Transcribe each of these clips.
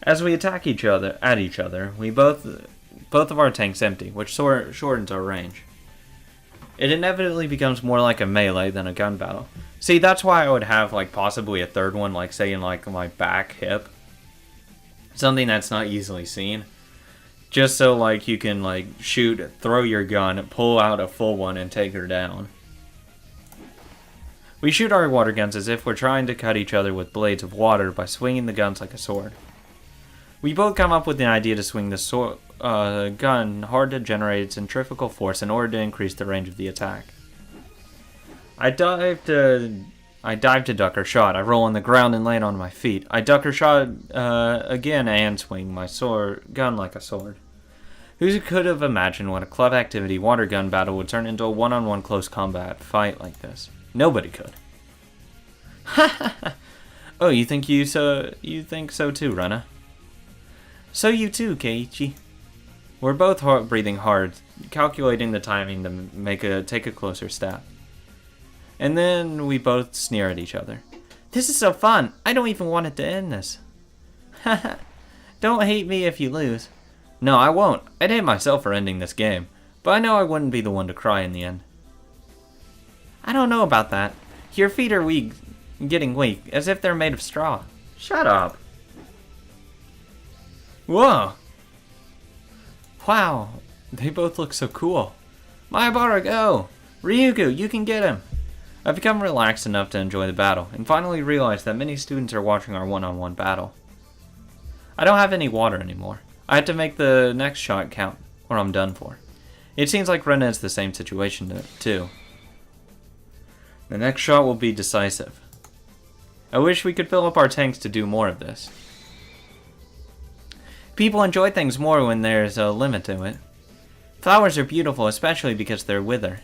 As we attack each other, we both of our tanks empty, which shortens our range. It inevitably becomes more like a melee than a gun battle. See, that's why I would have like possibly a third one, like say in like my back hip. Something that's not easily seen. Just so like you can like shoot, throw your gun, pull out a full one and take her down. We shoot our water guns as if we're trying to cut each other with blades of water by swinging the guns like a sword. We both come up with the idea to swing the gun hard to generate centrifugal force in order to increase the range of the attack. I dive to duck her shot. I roll on the ground and land on my feet. I duck her shot again and swing my gun like a sword. Who could have imagined what a club activity water gun battle would turn into a one-on-one close combat fight like this? Nobody could. Oh, you think so too, Rena? So you too, Keiichi. We're both breathing hard, calculating the timing to take a closer step. And then we both sneer at each other. This is so fun. I don't even want it to end this. Haha. Don't hate me if you lose. No, I won't. I'd hate myself for ending this game. But I know I wouldn't be the one to cry in the end. I don't know about that. Your feet are weak, getting weak, as if they're made of straw. Shut up. Whoa. Wow. They both look so cool. Mayabara, go! Ryugu, you can get him! I've become relaxed enough to enjoy the battle, and finally realized that many students are watching our one-on-one battle. I don't have any water anymore. I had to make the next shot count, or I'm done for. It seems like Rena is the same situation too. The next shot will be decisive. I wish we could fill up our tanks to do more of this. People enjoy things more when there's a limit to it. Flowers are beautiful, especially because they're wither.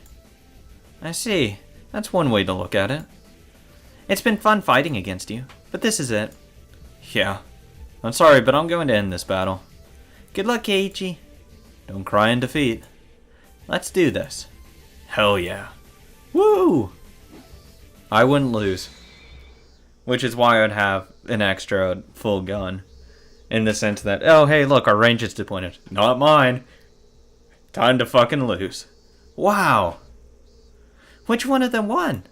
I see. That's one way to look at it. It's been fun fighting against you, but this is it. Yeah. I'm sorry, but I'm going to end this battle. Good luck, Keiichi. Don't cry in defeat. Let's do this. Hell yeah. Woo! I wouldn't lose. Which is why I'd have an extra full gun. In the sense that, oh hey look, our range is depleted. Not mine. Time to fucking lose. Wow. Which one of them won?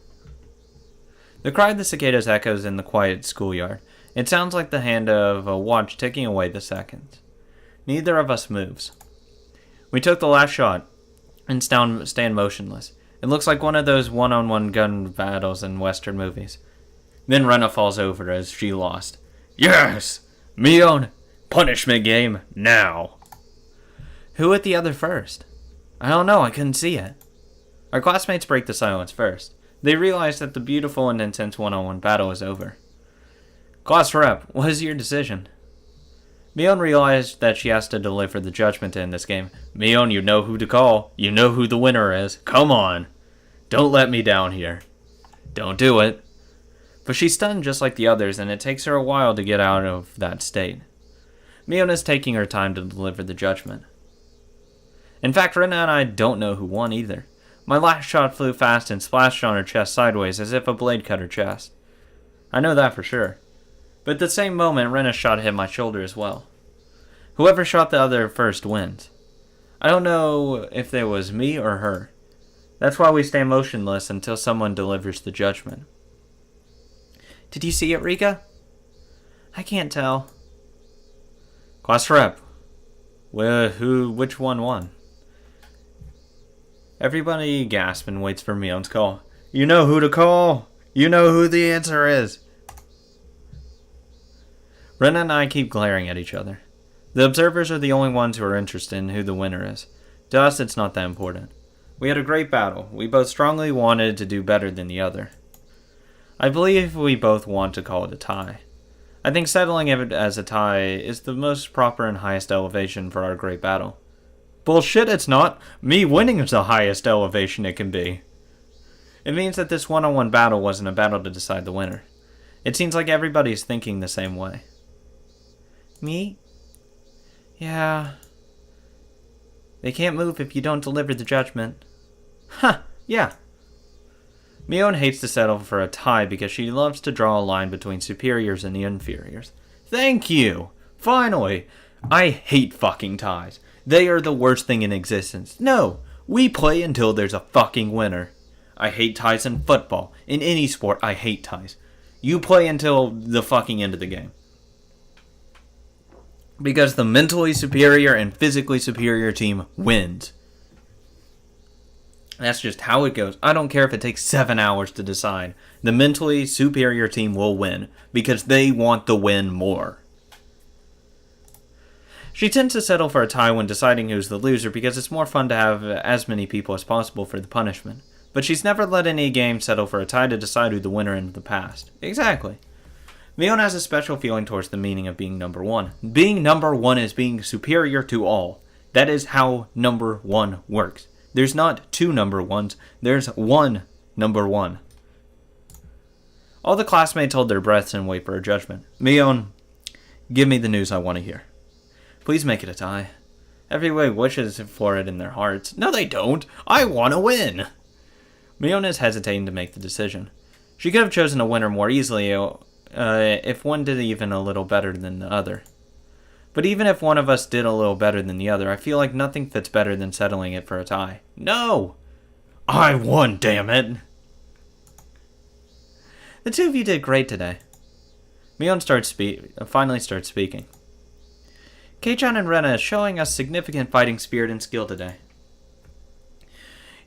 The cry of the cicadas echoes in the quiet schoolyard. It sounds like the hand of a watch ticking away the seconds. Neither of us moves. We took the last shot and stand motionless. It looks like one of those one-on-one gun battles in Western movies. Then Rena falls over as she lost. Yes! Mion! Punishment game, now! Who hit the other first? I don't know, I couldn't see it. Our classmates break the silence first. They realize that the beautiful and intense one-on-one battle is over. Class rep, what is your decision? Mion realized that she has to deliver the judgment to end this game. Mion, you know who to call. You know who the winner is. Come on. Don't let me down here. Don't do it. But she's stunned just like the others, and it takes her a while to get out of that state. Mion is taking her time to deliver the judgment. In fact, Rena and I don't know who won either. My last shot flew fast and splashed on her chest sideways as if a blade cut her chest. I know that for sure. But at the same moment, Rena's shot hit my shoulder as well. Whoever shot the other first wins. I don't know if it was me or her. That's why we stay motionless until someone delivers the judgment. Did you see it, Rika? I can't tell. Class rep. Which one won? Everybody gasps and waits for Mion's call. You know who to call. You know who the answer is. Rena and I keep glaring at each other. The observers are the only ones who are interested in who the winner is. To us, it's not that important. We had a great battle. We both strongly wanted to do better than the other. I believe we both want to call it a tie. I think settling it as a tie is the most proper and highest elevation for our great battle. Bullshit, it's not. Me winning is the highest elevation it can be. It means that this one-on-one battle wasn't a battle to decide the winner. It seems like everybody's thinking the same way. Me? Yeah. They can't move if you don't deliver the judgment. Huh, yeah. Mion hates to settle for a tie because she loves to draw a line between superiors and the inferiors. Thank you! Finally! I hate fucking ties. They are the worst thing in existence. No, we play until there's a fucking winner. I hate ties in football. In any sport, I hate ties. You play until the fucking end of the game. Because the mentally superior and physically superior team wins. That's just how it goes. I don't care if it takes 7 hours to decide. The mentally superior team will win. Because they want the win more. She tends to settle for a tie when deciding who's the loser because it's more fun to have as many people as possible for the punishment. But she's never let any game settle for a tie to decide who the winner in the past. Exactly. Mion has a special feeling towards the meaning of being number one. Being number one is being superior to all. That is how number one works. There's not two number ones, there's one number one. All the classmates hold their breaths and wait for her judgment. Mion, give me the news I want to hear. Please make it a tie. Everybody wishes for it in their hearts. No, they don't. I want to win. Mion is hesitating to make the decision. She could have chosen a winner more easily if one did even a little better than the other. But even if one of us did a little better than the other, I feel like nothing fits better than settling it for a tie. No! I won, damn it! The two of you did great today. Mion finally starts speaking. Kei-chan and Rena is showing us significant fighting spirit and skill today.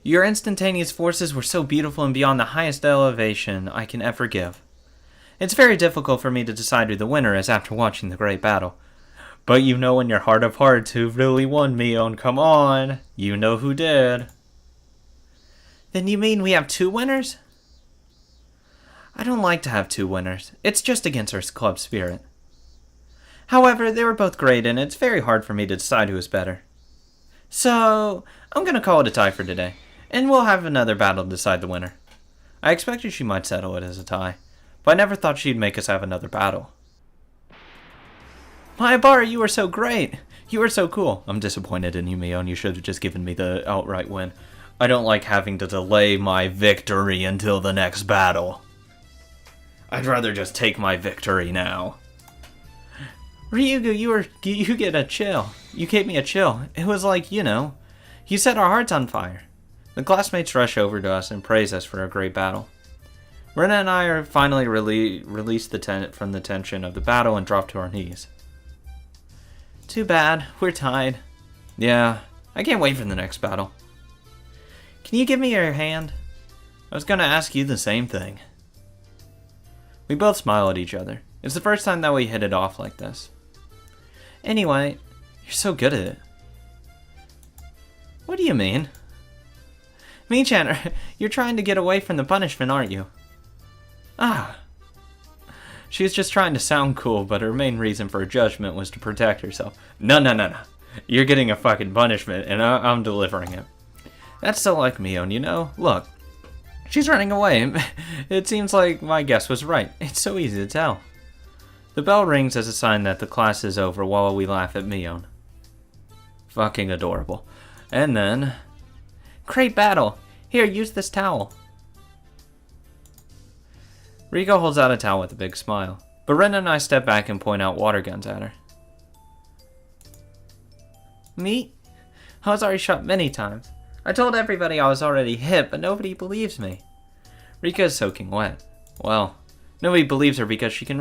Your instantaneous forces were so beautiful and beyond the highest elevation I can ever give. It's very difficult for me to decide who the winner is after watching the great battle. But you know in your heart of hearts who really won, Mion. Come on. You know who did. Then you mean we have two winners? I don't like to have two winners. It's just against our club spirit. However, they were both great, and it's very hard for me to decide who is better. So, I'm going to call it a tie for today, and we'll have another battle to decide the winner. I expected she might settle it as a tie, but I never thought she'd make us have another battle. Mayabara, you were so great! You were so cool. I'm disappointed in you, Mion. You should have just given me the outright win. I don't like having to delay my victory until the next battle. I'd rather just take my victory now. Ryugu, you get a chill. You gave me a chill. It was like, you set our hearts on fire. The classmates rush over to us and praise us for a great battle. Rena and I are finally released from the tension of the battle and drop to our knees. Too bad. We're tied. Yeah, I can't wait for the next battle. Can you give me your hand? I was gonna ask you the same thing. We both smile at each other. It's the first time that we hit it off like this. Anyway, you're so good at it. What do you mean? Mii-chan, you're trying to get away from the punishment, aren't you? Ah. She was just trying to sound cool, but her main reason for her judgment was to protect herself. No. You're getting a fucking punishment, and I'm delivering it. That's so like Mion, Look, she's running away. It seems like my guess was right. It's so easy to tell. The bell rings as a sign that the class is over while we laugh at Mion. Fucking adorable. And then... Great battle! Here, use this towel. Riko holds out a towel with a big smile, but Rena and I step back and point out water guns at her. Me? I was already shot many times. I told everybody I was already hit, but nobody believes me. Rika is soaking wet. Well, nobody believes her because she can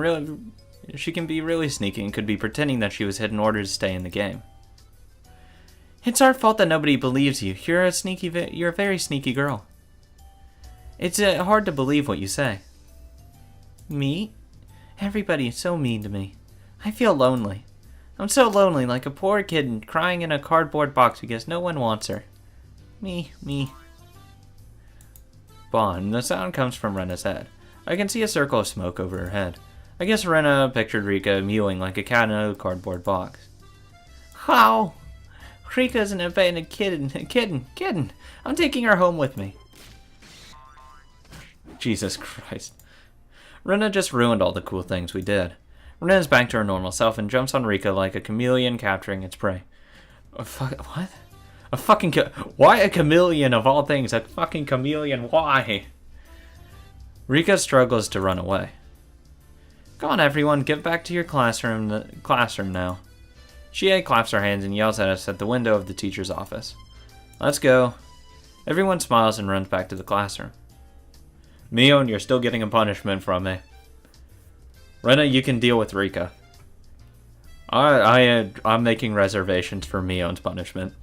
be really sneaky and could be pretending that she was hit in order to stay in the game. It's our fault that nobody believes you. You're a very sneaky girl. It's hard to believe what you say. Me? Everybody is so mean to me. I feel lonely. I'm so lonely, like a poor kid crying in a cardboard box because no one wants her. Me. Bon, the sound comes from Rena's head. I can see a circle of smoke over her head. I guess Rena pictured Rika mewing like a cat in a cardboard box. How? Rika is an abandoned kitten. I'm taking her home with me. Jesus Christ. Rena just ruined all the cool things we did. Rena is back to her normal self and jumps on Rika like a chameleon capturing its prey. What? Why a chameleon of all things? A fucking chameleon, why? Rika struggles to run away. Come on, everyone, get back to your classroom now. Chie claps her hands and yells at us at the window of the teacher's office. Let's go. Everyone smiles and runs back to the classroom. Mion, you're still getting a punishment from me. Rena, you can deal with Rika. I'm making reservations for Mion's punishment.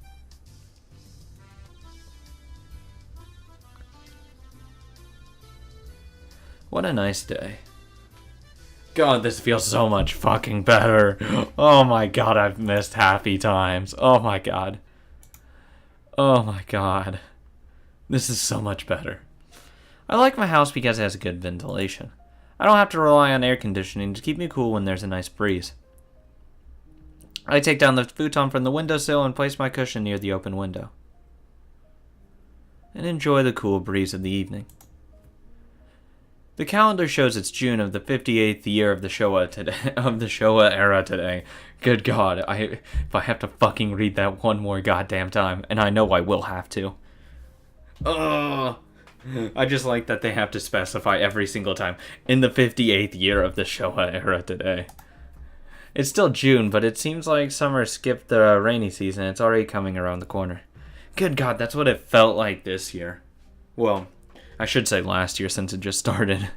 What a nice day. God, this feels so much fucking better. Oh my god, I've missed happy times. Oh my god. Oh my god. This is so much better. I like my house because it has good ventilation. I don't have to rely on air conditioning to keep me cool when there's a nice breeze. I take down the futon from the windowsill and place my cushion near the open window. And enjoy the cool breeze of the evening. The calendar shows it's June of the 58th year of the Showa era today. Good God, if I have to fucking read that one more goddamn time, and I know I will have to. Ugh. I just like that they have to specify every single time, in the 58th year of the Showa era today. It's still June, but it seems like summer skipped the rainy season. It's already coming around the corner. Good God, that's what it felt like this year. Well, I should say last year since it just started.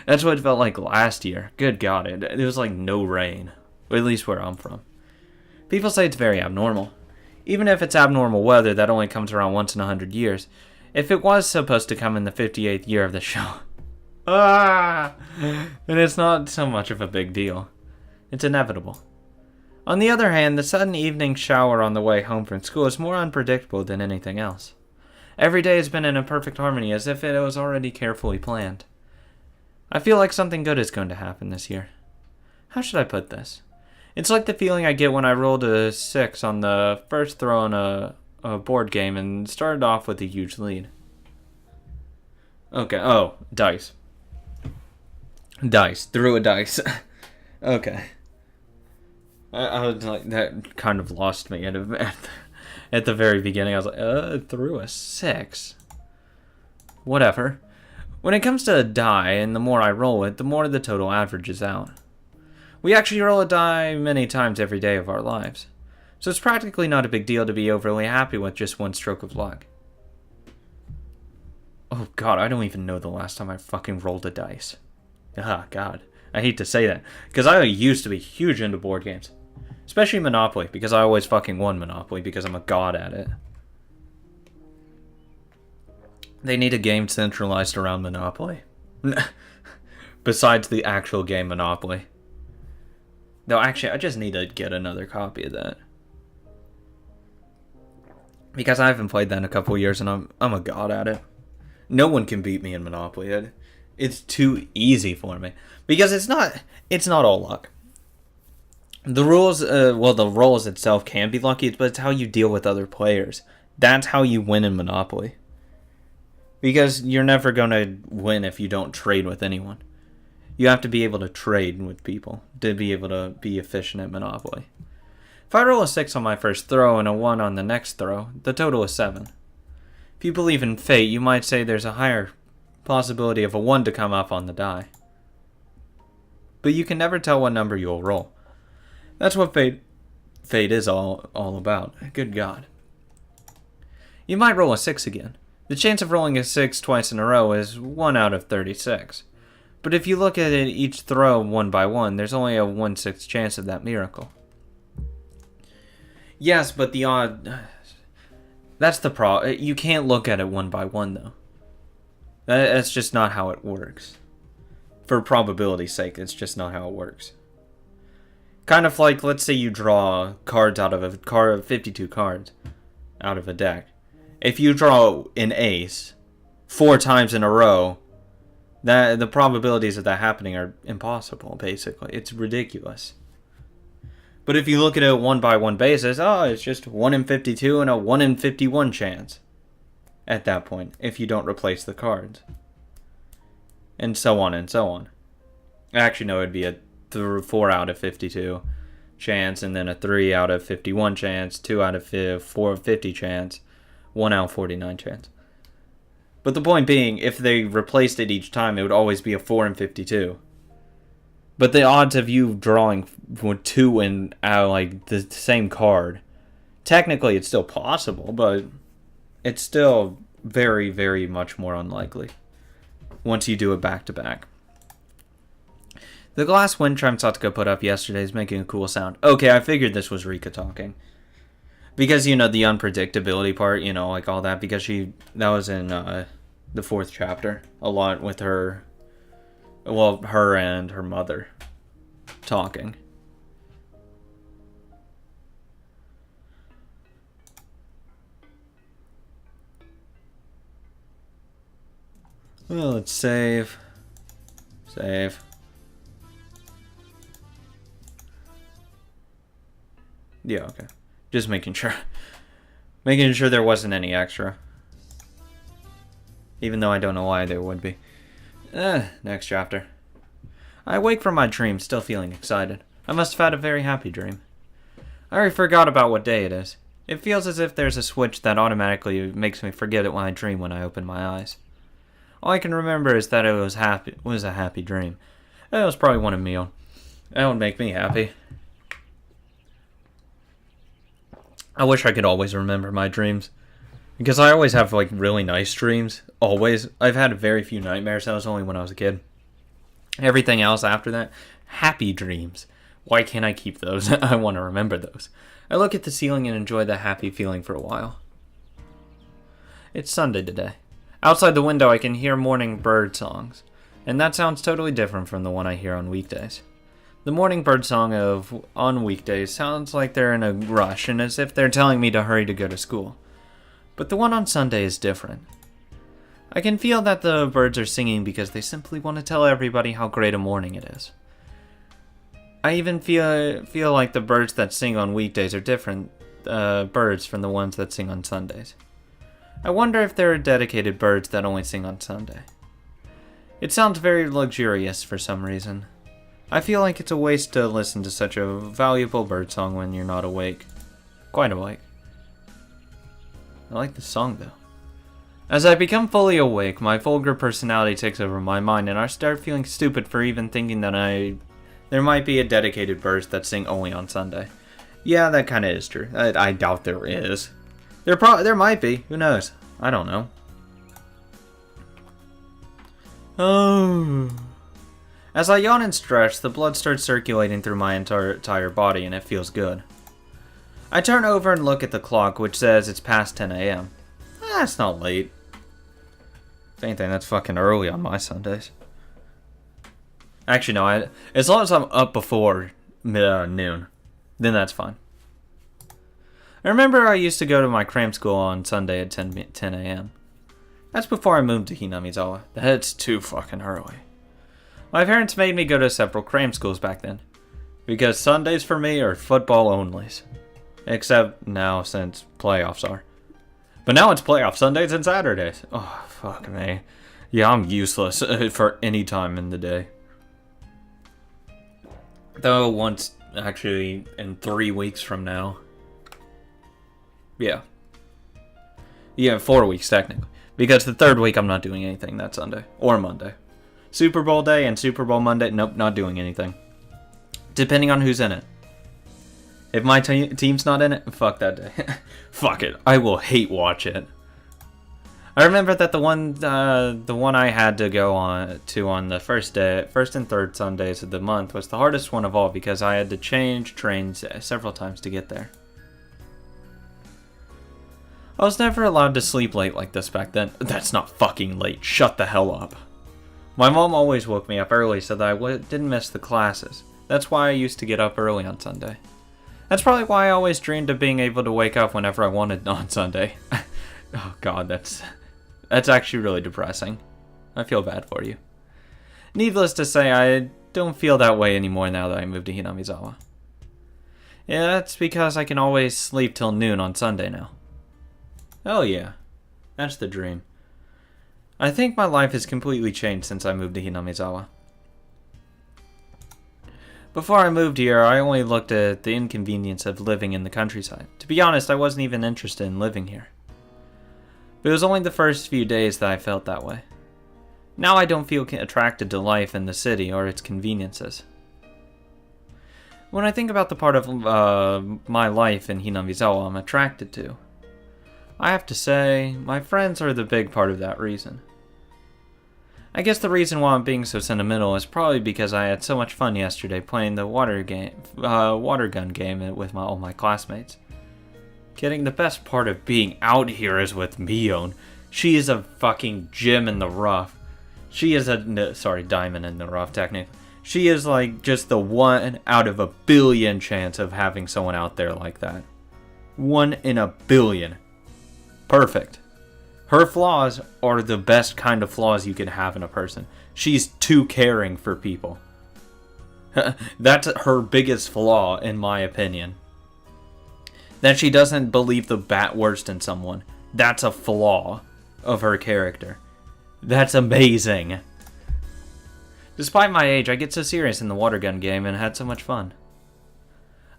That's what it felt like last year. Good God, it was like no rain. At least where I'm from. People say it's very abnormal. Even if it's abnormal weather that only comes around once in 100 years. If it was supposed to come in the 58th year of the show, then it's not so much of a big deal. It's inevitable. On the other hand, the sudden evening shower on the way home from school is more unpredictable than anything else. Every day has been in a perfect harmony, as if it was already carefully planned. I feel like something good is going to happen this year. How should I put this? It's like the feeling I get when I rolled a 6 on the first throw on a board game and started off with a huge lead. Okay, oh, dice. Dice. Threw a dice. Okay. I was like, that kind of lost me at the very beginning. I was like, threw a 6. Whatever. When it comes to a die, and the more I roll it, the more the total averages out. We actually roll a die many times every day of our lives. So it's practically not a big deal to be overly happy with just one stroke of luck. Oh God, I don't even know the last time I fucking rolled a dice. Ah, God. I hate to say that, because I used to be huge into board games. Especially Monopoly, because I always fucking won Monopoly, because I'm a god at it. They need a game centralized around Monopoly. Besides the actual game Monopoly. No, actually, I just need to get another copy of that. Because I haven't played that in a couple years, and I'm a god at it. No one can beat me in Monopoly. It's too easy for me. Because it's not all luck. The rules, the roles itself can be lucky, but it's how you deal with other players. That's how you win in Monopoly. Because you're never going to win if you don't trade with anyone. You have to be able to trade with people to be able to be efficient at Monopoly. If I roll a 6 on my first throw and a 1 on the next throw, the total is 7. If you believe in fate, you might say there's a higher possibility of a 1 to come up on the die. But you can never tell what number you'll roll. That's what fate is all about. Good God. You might roll a 6 again. The chance of rolling a 6 twice in a row is 1 out of 36. But if you look at it each throw one by one, there's only a 1/6 chance of that miracle. Yes, but the odd... That's the problem. You can't look at it one by one, though. That's just not how it works. For probability's sake, it's just not how it works. Kind of like, let's say you draw cards out of a card of 52 cards out of a deck. If you draw an ace 4 times in a row, the probabilities of that happening are impossible, basically. It's ridiculous. But if you look at it one by one basis, it's just 1 in 52 and a 1 in 51 chance at that point, if you don't replace the cards. And so on and so on. Actually, no, it'd be a 4 out of 52 chance, and then a 3 out of 51 chance, 2 out of 50 chance, 1 out of 49 chance. But the point being, if they replaced it each time, it would always be a 4 in 52. But the odds of you drawing two in like the same card, technically it's still possible, but it's still very, very much more unlikely once you do it back to back. The glass wind chime Satsuko put up yesterday is making a cool sound. Okay, I figured this was Rika talking. Because, you know, the unpredictability part, you know, like all that, because that was in the 4th chapter, a lot with her, well, her and her mother talking. Well, let's save. Save. Yeah, okay. Just making sure. Making sure there wasn't any extra. Even though I don't know why there would be. Next chapter. I wake from my dream, still feeling excited. I must have had a very happy dream. I already forgot about what day it is. It feels as if there's a switch that automatically makes me forget it when I dream when I open my eyes. All I can remember is that it was a happy dream. It was probably one a meal. That would make me happy. I wish I could always remember my dreams. Because I always have, like, really nice dreams. Always. I've had very few nightmares. That was only when I was a kid. Everything else after that, happy dreams. Why can't I keep those? I want to remember those. I look at the ceiling and enjoy the happy feeling for a while. It's Sunday today. Outside the window I can hear morning bird songs. And that sounds totally different from the one I hear on weekdays. The morning bird song on weekdays sounds like they're in a rush and as if they're telling me to hurry to go to school. But the one on Sunday is different. I can feel that the birds are singing because they simply want to tell everybody how great a morning it is. I even feel like the birds that sing on weekdays are different birds from the ones that sing on Sundays. I wonder if there are dedicated birds that only sing on Sunday. It sounds very luxurious for some reason. I feel like it's a waste to listen to such a valuable birdsong when you're not awake. Quite awake. I like the song though. As I become fully awake, my vulgar personality takes over my mind and I start feeling stupid for even thinking that there might be a dedicated bird that sing only on Sunday. Yeah, that kinda is true. I doubt there is. There might be. Who knows? I don't know. Oh. As I yawn and stretch, the blood starts circulating through my entire body, and it feels good. I turn over and look at the clock, which says it's past 10 a.m. That's not late. If anything, that's fucking early on my Sundays. Actually, no. As long as I'm up before noon, then that's fine. I remember I used to go to my cram school on Sunday at 10 a.m. That's before I moved to Hinamizawa. That's too fucking early. My parents made me go to several cram schools back then. Because Sundays for me are football onlys. Except now since playoffs are. But now it's playoff Sundays and Saturdays. Oh, fuck me. Yeah, I'm useless for any time in the day. Though once, actually, in 3 weeks from now. Yeah. Yeah, 4 weeks technically. Because the 3rd week I'm not doing anything that Sunday. Or Monday. Super Bowl day and Super Bowl Monday, nope, not doing anything. Depending on who's in it. If my team's not in it, fuck that day. Fuck it, I will hate watch it. I remember that the one I had to go on the first and 3rd Sundays of the month was the hardest one of all because I had to change trains several times to get there. I was never allowed to sleep late like this back then. That's not fucking late, shut the hell up. My mom always woke me up early so that I didn't miss the classes. That's why I used to get up early on Sunday. That's probably why I always dreamed of being able to wake up whenever I wanted on Sunday. Oh god, that's actually really depressing. I feel bad for you. Needless to say, I don't feel that way anymore now that I moved to Hinamizawa. Yeah, that's because I can always sleep till noon on Sunday now. Oh yeah, that's the dream. I think my life has completely changed since I moved to Hinamizawa. Before I moved here, I only looked at the inconvenience of living in the countryside. To be honest, I wasn't even interested in living here. But it was only the first few days that I felt that way. Now I don't feel attracted to life in the city or its conveniences. When I think about the part of my life in Hinabizawa I'm attracted to, I have to say, my friends are the big part of that reason. I guess the reason why I'm being so sentimental is probably because I had so much fun yesterday playing the water gun game with all my classmates. Kidding, the best part of being out here is with Mion. She is a fucking gem in the rough. She is diamond in the rough, technically. She is like just the 1 out of a billion chance of having someone out there like that. 1 in a billion. Perfect. Her flaws are the best kind of flaws you can have in a person. She's too caring for people. That's her biggest flaw, in my opinion. That she doesn't believe the worst in someone. That's a flaw of her character. That's amazing. Despite my age, I get so serious in the water gun game and had so much fun.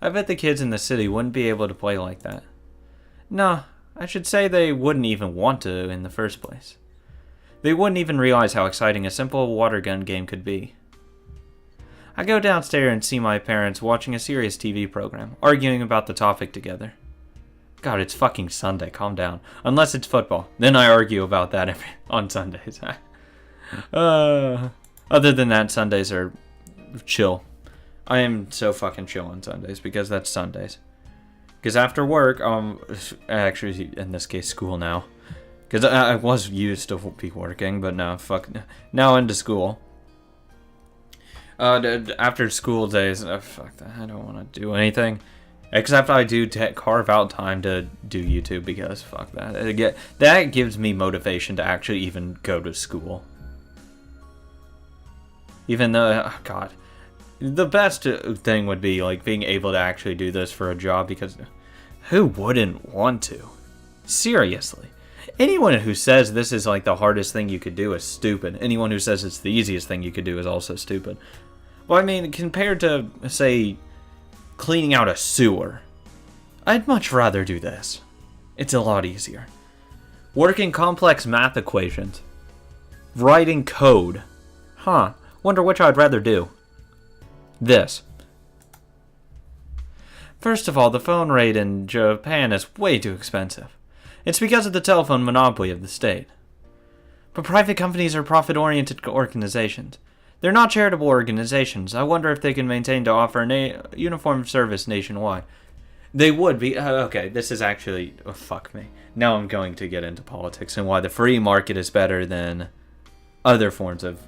I bet the kids in the city wouldn't be able to play like that. No, I should say they wouldn't even want to in the first place. They wouldn't even realize how exciting a simple water gun game could be. I go downstairs and see my parents watching a serious TV program, arguing about the topic together. God, it's fucking Sunday, calm down. Unless it's football, then I argue about that on Sundays. Other than that, Sundays are chill. I am so fucking chill on Sundays because that's Sundays. Because after work, actually in this case school now. Because I was used to be working, but no, now into school. After school days, fuck that, I don't want to do anything. Except I do carve out time to do YouTube because fuck that. That gives me motivation to actually even go to school. Even though, God, the best thing would be like being able to actually do this for a job because who wouldn't want to? Seriously. Anyone who says this is like the hardest thing you could do is stupid. Anyone who says it's the easiest thing you could do is also stupid. Well, I mean, compared to, say, cleaning out a sewer, I'd much rather do this. It's a lot easier. Working complex math equations. Writing code. Wonder which I'd rather do. This. First of all, the phone rate in Japan is way too expensive. It's because of the telephone monopoly of the state. But private companies are profit-oriented organizations. They're not charitable organizations. I wonder if they can maintain to offer a uniform service nationwide. They would be. Okay, this is actually... Oh, fuck me. Now I'm going to get into politics and why the free market is better than other forms of...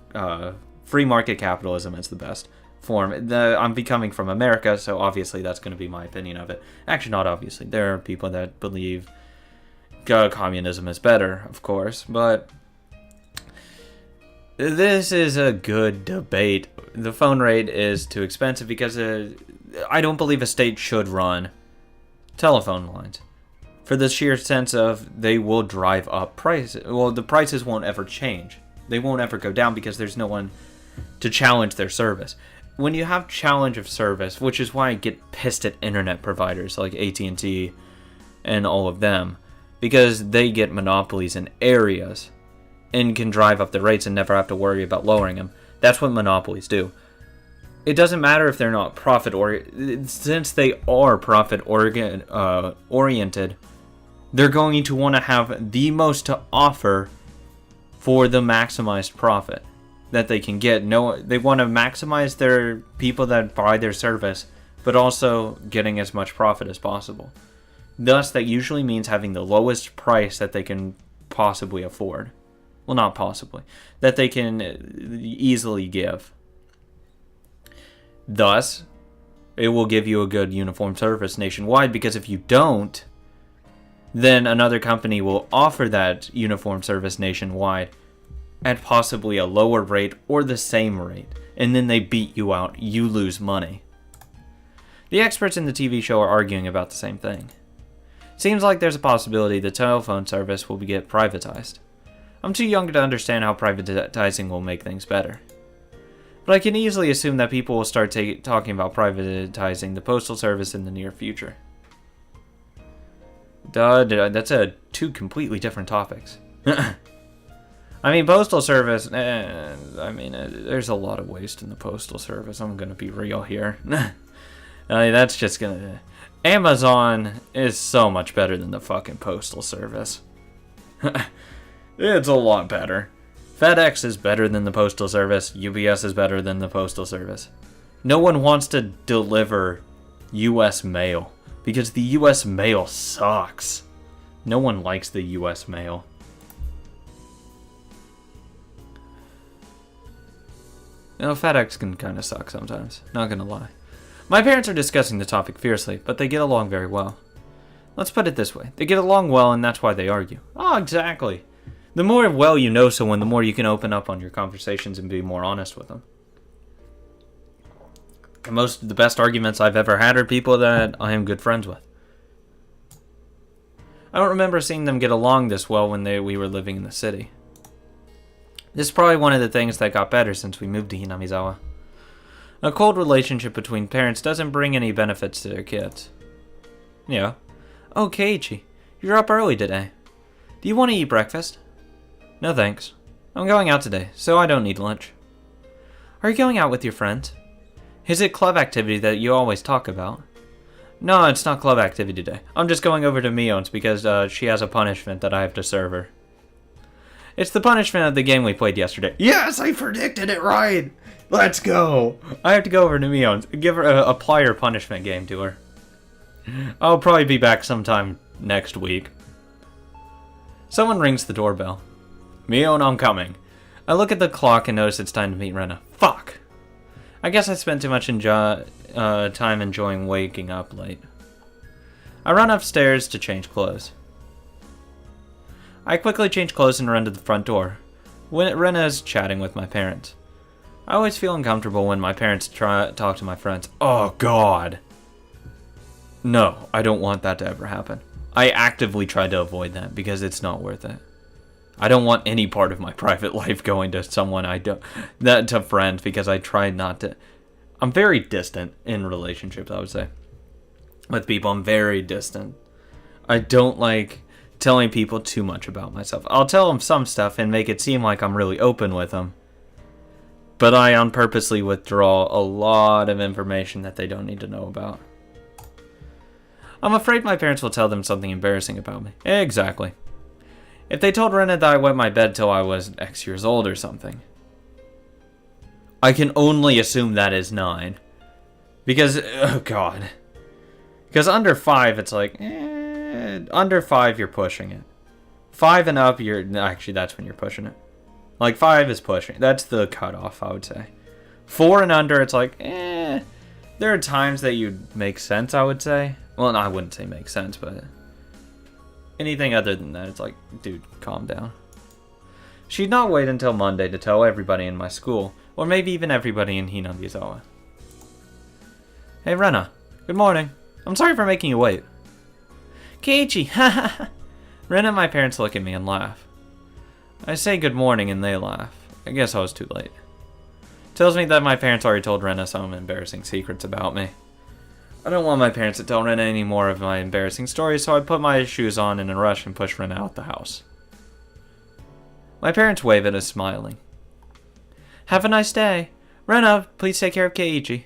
free market capitalism is the best form. I'm coming from America, so obviously that's going to be my opinion of it. Actually, not obviously. There are people that believe communism is better, of course, but... This is a good debate. The phone rate is too expensive because I don't believe a state should run telephone lines. For the sheer sense of they will drive up prices. Well, the prices won't ever change. They won't ever go down because there's no one to challenge their service. When you have challenge of service, which is why I get pissed at internet providers like AT&T and all of them, because they get monopolies in areas and can drive up the rates and never have to worry about lowering them. That's what monopolies do. It doesn't matter if they're not profit-oriented. Since they are profit-oriented, they're going to want to have the most to offer for the maximized profit that they can get. They want to maximize their people that buy their service, but also getting as much profit as possible. Thus, that usually means having the lowest price that they can possibly afford. Well, not possibly. That they can easily give. Thus, it will give you a good uniform service nationwide, because if you don't, then another company will offer that uniform service nationwide at possibly a lower rate or the same rate, and then they beat you out. You lose money. The experts in the TV show are arguing about the same thing. Seems like there's a possibility the telephone service will get privatized. I'm too young to understand how privatizing will make things better. But I can easily assume that people will start talking about privatizing the postal service in the near future. That's two completely different topics. I mean, postal service, there's a lot of waste in the postal service. I'm going to be real here. That's just gonna... Amazon is so much better than the fucking postal service. It's a lot better. FedEx is better than the postal service. UPS is better than the postal service. No one wants to deliver U.S. mail because the U.S. mail sucks. No one likes the U.S. mail. FedEx can kind of suck sometimes. Not gonna lie. My parents are discussing the topic fiercely, but they get along very well. Let's put it this way. They get along well, and that's why they argue. Oh, exactly. The more well you know someone, the more you can open up on your conversations and be more honest with them. And most of the best arguments I've ever had are people that I am good friends with. I don't remember seeing them get along this well when we were living in the city. This is probably one of the things that got better since we moved to Hinamizawa. A cold relationship between parents doesn't bring any benefits to their kids. Yeah. Oh, Keiichi, you're up early today. Do you want to eat breakfast? No thanks. I'm going out today, so I don't need lunch. Are you going out with your friends? Is it club activity that you always talk about? No, it's not club activity today. I'm just going over to Mion's because she has a punishment that I have to serve her. It's the punishment of the game we played yesterday. Yes, I predicted it right! Let's go! I have to go over to Mion's, give her apply her punishment game to her. I'll probably be back sometime next week. Someone rings the doorbell. Mion, I'm coming. I look at the clock and notice it's time to meet Rena. Fuck! I guess I spent too much time enjoying waking up late. I run upstairs to change clothes. I quickly change clothes and run to the front door. Rena is chatting with my parents. I always feel uncomfortable when my parents talk to my friends. Oh, God. No, I don't want that to ever happen. I actively try to avoid that because it's not worth it. I don't want any part of my private life going to someone to friends because I try not to. I'm very distant in relationships, I would say. With people, I'm very distant. I don't like telling people too much about myself. I'll tell them some stuff and make it seem like I'm really open with them. But I unpurposely withdraw a lot of information that they don't need to know about. I'm afraid my parents will tell them something embarrassing about me. Exactly. If they told Rena that I wet my bed till I was X years old or something. I can only assume that is 9. Because, oh God. Because under 5, it's like, under 5, you're pushing it. 5 and up, actually, that's when you're pushing it. Like, 5 is pushing. That's the cutoff, I would say. 4 and under, it's like, There are times that you'd make sense, I would say. Well, no, I wouldn't say make sense, but anything other than that, it's like, dude, calm down. She'd not wait until Monday to tell everybody in my school, or maybe even everybody in Hinamizawa. Hey, Rena. Good morning. I'm sorry for making you wait. Keiichi, haha. Rena and my parents look at me and laugh. I say good morning and they laugh. I guess I was too late. Tells me that my parents already told Rena some embarrassing secrets about me. I don't want my parents to tell Rena any more of my embarrassing stories, so I put my shoes on in a rush and push Rena out the house. My parents wave at us, smiling. Have a nice day. Rena, please take care of Keiichi.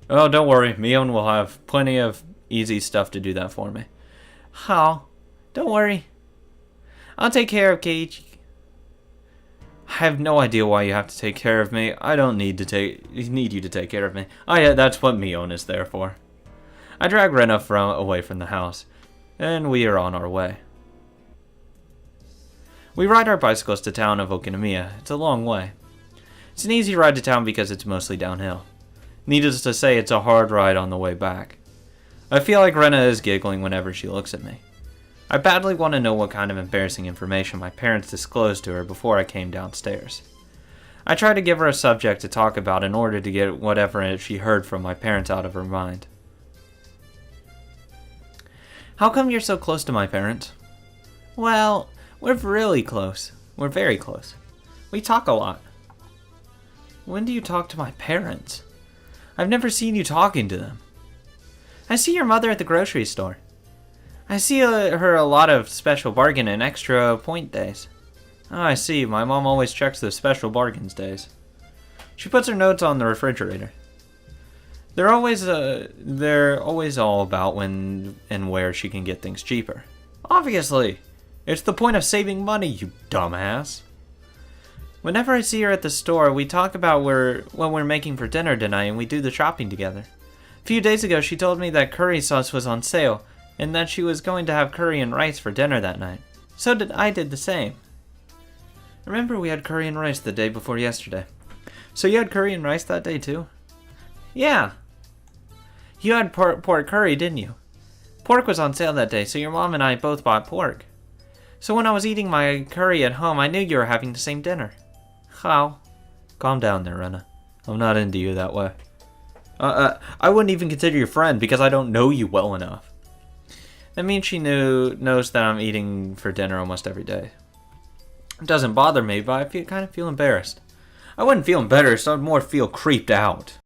Oh, don't worry. Mion will have plenty of easy stuff to do that for me. How? Don't worry. I'll take care of Keiichi. I have no idea why you have to take care of me. I don't need you to take care of me. That's what Mion is there for. I drag Rena away from the house, and we are on our way. We ride our bicycles to town of Okinomiya. It's a long way. It's an easy ride to town because it's mostly downhill. Needless to say, it's a hard ride on the way back. I feel like Rena is giggling whenever she looks at me. I badly want to know what kind of embarrassing information my parents disclosed to her before I came downstairs. I try to give her a subject to talk about in order to get whatever she heard from my parents out of her mind. How come you're so close to my parents? Well, we're really close. We're very close. We talk a lot. When do you talk to my parents? I've never seen you talking to them. I see your mother at the grocery store. I see her a lot of special bargain and extra point days. Oh, I see. My mom always checks the special bargains days. She puts her notes on the refrigerator. They're always all about when and where she can get things cheaper. Obviously! It's the point of saving money, you dumbass. Whenever I see her at the store, we talk about what we're making for dinner tonight and we do the shopping together. A few days ago, she told me that curry sauce was on sale and that she was going to have curry and rice for dinner that night. So I did the same. Remember we had curry and rice the day before yesterday. So you had curry and rice that day too? Yeah. You had pork curry, didn't you? Pork was on sale that day, so your mom and I both bought pork. So when I was eating my curry at home, I knew you were having the same dinner. How? Calm down there, Rena. I'm not into you that way. I wouldn't even consider you a friend because I don't know you well enough. That means she knows that I'm eating for dinner almost every day. It doesn't bother me, but I kind of feel embarrassed. I wouldn't feel embarrassed, I'd more feel creeped out.